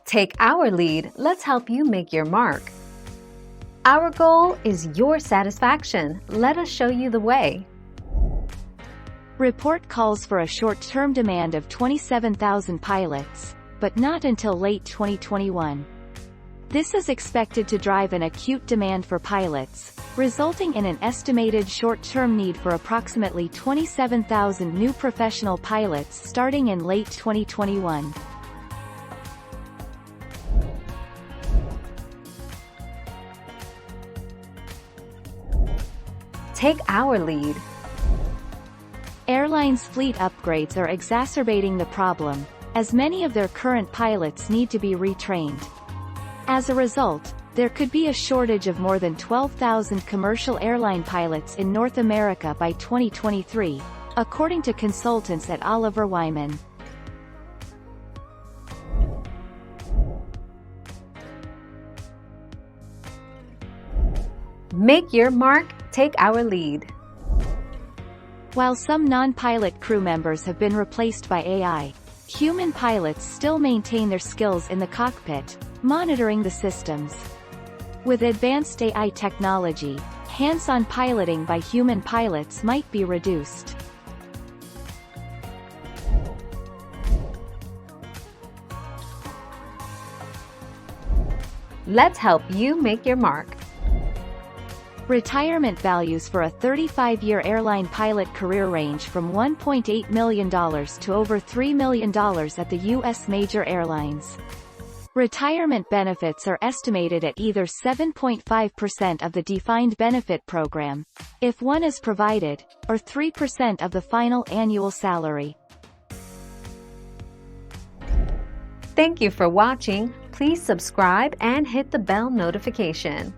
Take our lead, let's help you make your mark. Our goal is your satisfaction. Let us show you the way. Report calls for a short-term demand of 27,000 pilots, but not until late 2021. This is expected to drive an acute demand for pilots, resulting in an estimated short-term need for approximately 27,000 new professional pilots starting in late 2021. Take our lead. Airlines' fleet upgrades are exacerbating the problem, as many of their current pilots need to be retrained. As a result, there could be a shortage of more than 12,000 commercial airline pilots in North America by 2023, according to consultants at Oliver Wyman. Make your mark, take our lead. While some non-pilot crew members have been replaced by AI, human pilots still maintain their skills in the cockpit, monitoring the systems. With advanced AI technology, hands-on piloting by human pilots might be reduced. Let's help you make your mark. Retirement values for a 35-year airline pilot career range from $1.8 million to over $3 million at the U.S. major airlines. Retirement benefits are estimated at either 7.5% of the defined benefit program, if one is provided, or 3% of the final annual salary. Thank you for watching. Please subscribe and hit the bell notification.